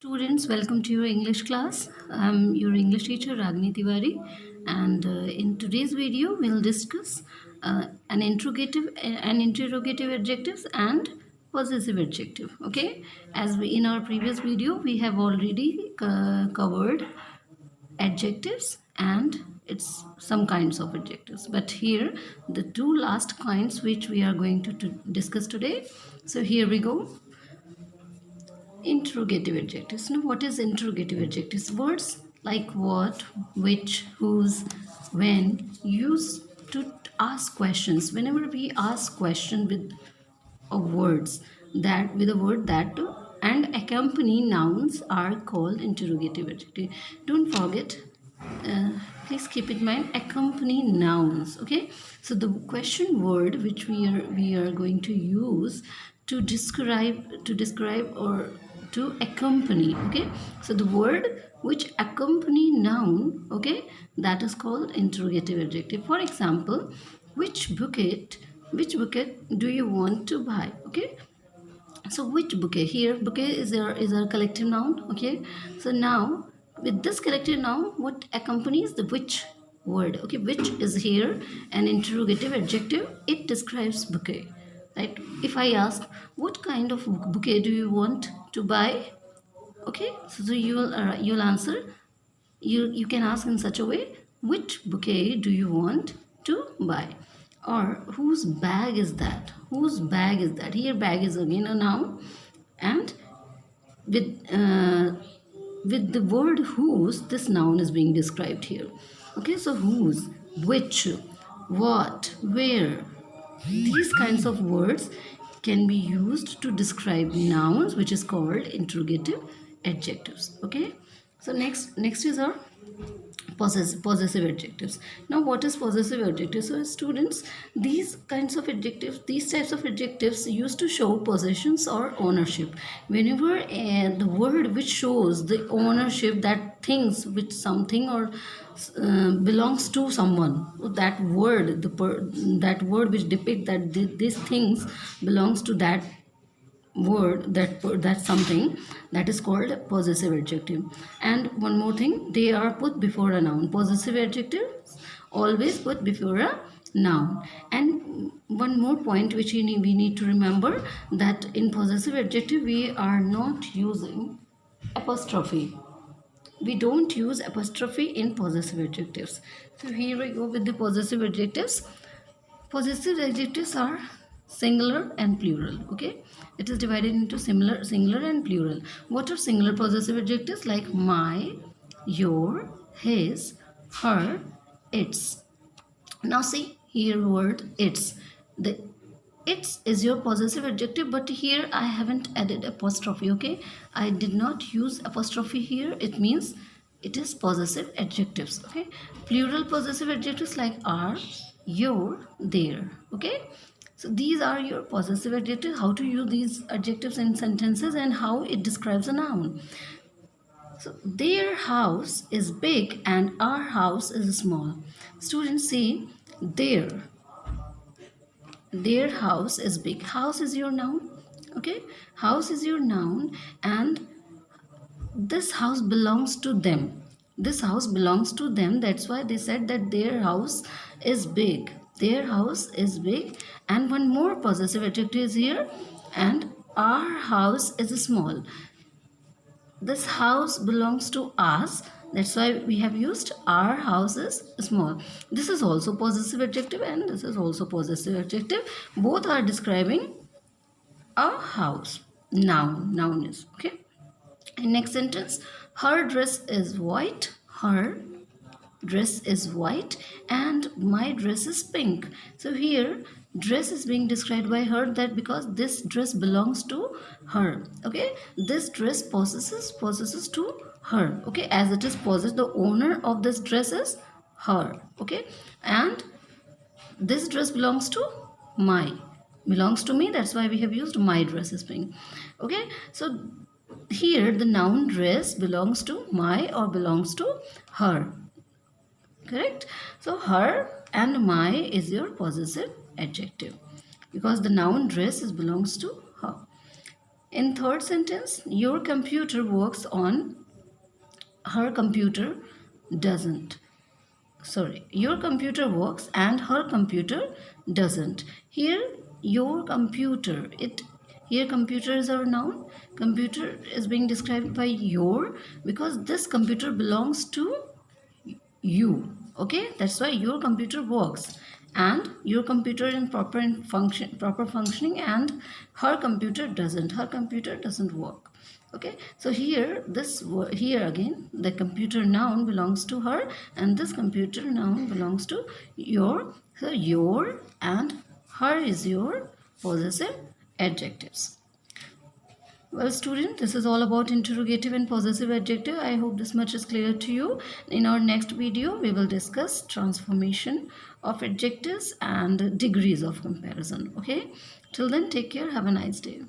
Students, welcome to your English class. I'm your English teacher Ragini Tiwari, and in today's video we'll discuss an interrogative adjectives and possessive adjective. Okay, as we in our previous video we have already covered adjectives and it's some kinds of adjectives, but here the two last kinds which we are going to discuss today. So here we go. Interrogative adjectives. Now, what is interrogative adjectives? Words like what, which, whose, when, used to ask questions. Whenever we ask question with words that with a word that and accompany nouns are called interrogative adjective. Don't forget. Uh, Please keep in mind accompany nouns. Okay, so the question word which we are going to use to describe or to accompany. Okay, so the word which accompany noun, okay, that is called interrogative adjective. For example, which bouquet do you want to buy? Okay, so which bouquet? Here bouquet is a collective noun. Okay, so now with this collective noun, what accompanies the which word? Okay, which is here an interrogative adjective. It describes bouquet, right? If I ask what kind of bouquet do you want to buy, okay, so you'll answer. You can ask in such a way, which bouquet do you want to buy, or whose bag is that? Whose bag is that? Here bag is again a noun, and with uh, with the word whose, this noun is being described here. Okay, so whose, which, what, where, these kinds of words can be used to describe nouns, which is called interrogative adjectives. Okay, so next is our possessive adjectives. Now what is possessive adjectives? So students, these types of adjectives used to show possessions or ownership. Whenever the word which shows the ownership, that things which something or belongs to someone, that word that word which depict that these things belongs to that word, that something, that is called a possessive adjective. And one more thing, they are put before a noun. Possessive adjectives always put before a noun. And one more point which we need to remember, that in possessive adjective we are not using apostrophe. We don't use apostrophe in possessive adjectives. So here we go with the possessive adjectives. Possessive adjectives are singular and plural. Okay, it is divided into singular and plural. What are singular possessive adjectives? Like my, your, his, her, its. Now see here word its. The its is your possessive adjective, but here I haven't added apostrophe. Okay, I did not use apostrophe here. It means it is possessive adjectives. Okay, plural possessive adjectives like are, your, their. Okay, so these are your possessive adjectives. How to use these adjectives in sentences and how it describes a noun. So their house is big and our house is small. Students, see their house is big. House is your noun. Okay, house is your noun, and this house belongs to them. This house belongs to them. That's why they said that their house is big. Their house is big. And one more possessive adjective is here, and our house is small. This house belongs to us. That's why we have used our house is small. This is also possessive adjective and this is also possessive adjective. Both are describing a house. Noun is okay. And next sentence, her dress is white. Her dress is white and my dress is pink. So here dress is being described by her, that because this dress belongs to her. Okay, this dress possesses to her. Okay, as it is possessed, the owner of this dress is her. Okay, and this dress belongs to me. That's why we have used my dress is pink. Okay, so here the noun dress belongs to my or belongs to her. Correct? So her and my is your possessive adjective because the noun dress belongs to her. In third sentence, your computer works on, her computer doesn't. Sorry, your computer works and her computer doesn't. Here, your computer, it here computer is our noun. Computer is being described by your, because this computer belongs to you. Okay, that's why your computer works and your computer in proper functioning, and her computer doesn't, her computer doesn't work. Okay, so here here again the computer noun belongs to her and this computer noun belongs to your. So your and her is your possessive adjectives. Well, student, this is all about interrogative and possessive adjective. I hope this much is clear to you. In our next video, we will discuss transformation of adjectives and degrees of comparison. Okay, till then, take care. Have a nice day.